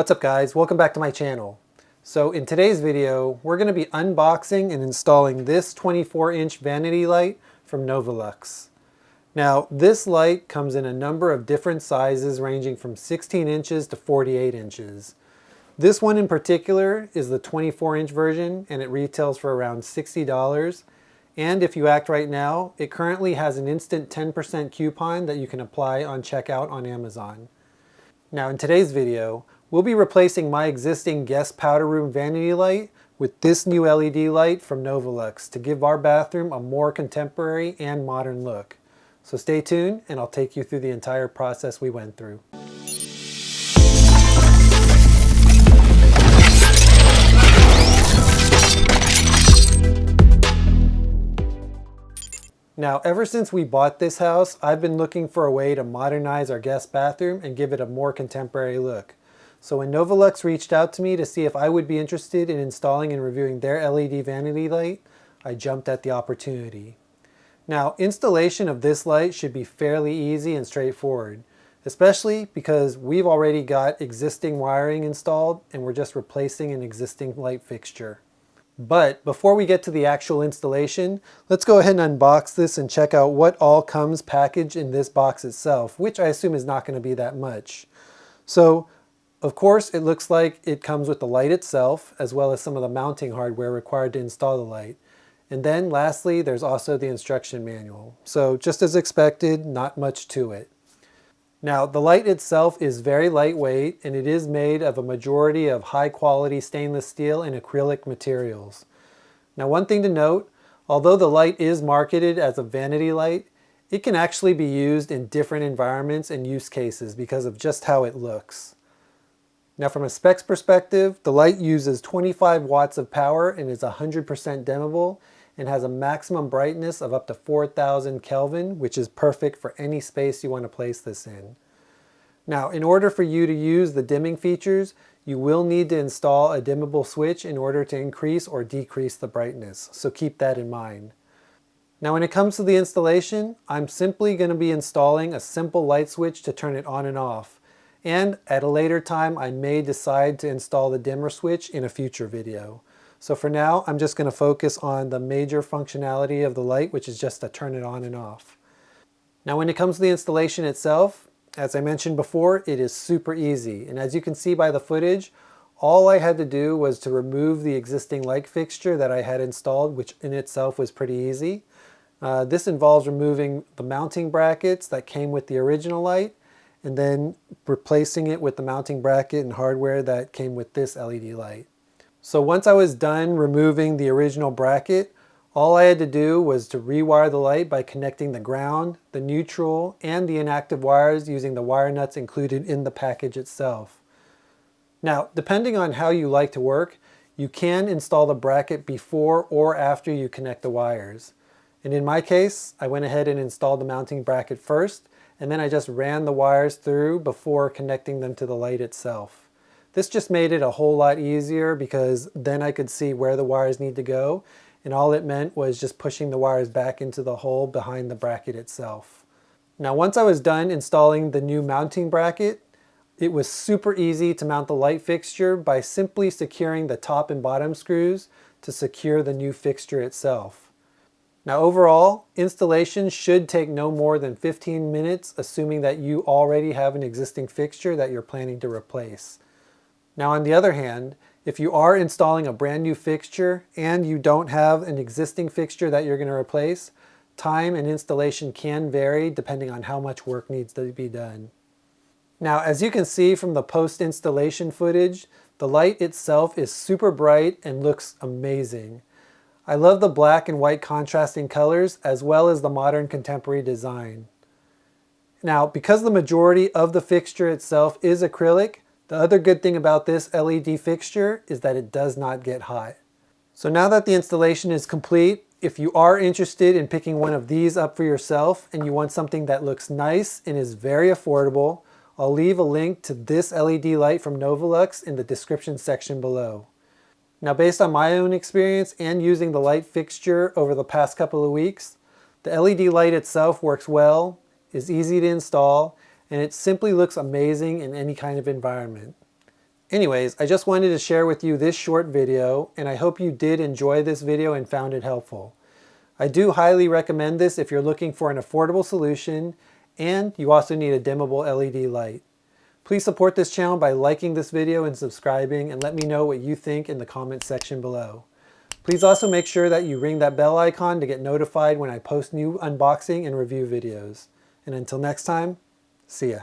What's up guys, welcome back to my channel. So in today's video, we're going to be unboxing and installing this 24-inch vanity light from Novelux. Now this light comes in a number of different sizes ranging from 16 inches to 48 inches. This one in particular is the 24-inch version and it retails for around $60. And if you act right now, it currently has an instant 10% coupon that you can apply on checkout on Amazon. Now in today's video, we'll be replacing my existing guest powder room vanity light with this new LED light from Novelux to give our bathroom a more contemporary and modern look. So stay tuned and I'll take you through the entire process we went through. Now, ever since we bought this house, I've been looking for a way to modernize our guest bathroom and give it a more contemporary look. So when Novelux reached out to me to see if I would be interested in installing and reviewing their LED vanity light, I jumped at the opportunity. Now, installation of this light should be fairly easy and straightforward, especially because we've already got existing wiring installed and we're just replacing an existing light fixture. But before we get to the actual installation, let's go ahead and unbox this and check out what all comes packaged in this box itself, which I assume is not going to be that much. So, of course, it looks like it comes with the light itself, as well as some of the mounting hardware required to install the light. And then lastly, there's also the instruction manual. So just as expected, not much to it. Now, the light itself is very lightweight and it is made of a majority of high quality stainless steel and acrylic materials. Now, one thing to note, although the light is marketed as a vanity light, it can actually be used in different environments and use cases because of just how it looks. Now, from a specs perspective, the light uses 25 watts of power and is 100% dimmable and has a maximum brightness of up to 4000 Kelvin, which is perfect for any space you want to place this in. Now, in order for you to use the dimming features, you will need to install a dimmable switch in order to increase or decrease the brightness, so keep that in mind. Now, when it comes to the installation, I'm simply going to be installing a simple light switch to turn it on and off. And at a later time, I may decide to install the dimmer switch in a future video. So for now, I'm just going to focus on the major functionality of the light, which is just to turn it on and off. Now, when it comes to the installation itself, as I mentioned before, it is super easy. And as you can see by the footage, all I had to do was to remove the existing light fixture that I had installed, which in itself was pretty easy. This involves removing the mounting brackets that came with the original light, and then replacing it with the mounting bracket and hardware that came with this LED light. So once I was done removing the original bracket, all I had to do was to rewire the light by connecting the ground, the neutral, and the inactive wires using the wire nuts included in the package itself. Now, depending on how you like to work, you can install the bracket before or after you connect the wires. And in my case, I went ahead and installed the mounting bracket first, and then I just ran the wires through before connecting them to the light itself. This just made it a whole lot easier because then I could see where the wires need to go, and all it meant was just pushing the wires back into the hole behind the bracket itself. Now, once I was done installing the new mounting bracket, it was super easy to mount the light fixture by simply securing the top and bottom screws to secure the new fixture itself. Now overall, installation should take no more than 15 minutes, assuming that you already have an existing fixture that you're planning to replace. Now on the other hand, if you are installing a brand new fixture and you don't have an existing fixture that you're going to replace, time and installation can vary depending on how much work needs to be done. Now, as you can see from the post-installation footage, the light itself is super bright and looks amazing. I love the black and white contrasting colors as well as the modern contemporary design. Now, because the majority of the fixture itself is acrylic, the other good thing about this LED fixture is that it does not get hot. So now that the installation is complete, if you are interested in picking one of these up for yourself and you want something that looks nice and is very affordable, I'll leave a link to this LED light from Novelux in the description section below. Now, based on my own experience and using the light fixture over the past couple of weeks, the LED light itself works well, is easy to install, and it simply looks amazing in any kind of environment. Anyways, I just wanted to share with you this short video, and I hope you did enjoy this video and found it helpful. I do highly recommend this if you're looking for an affordable solution and you also need a dimmable LED light. Please support this channel by liking this video and subscribing, and let me know what you think in the comment section below. Please also make sure that you ring that bell icon to get notified when I post new unboxing and review videos. And until next time, see ya.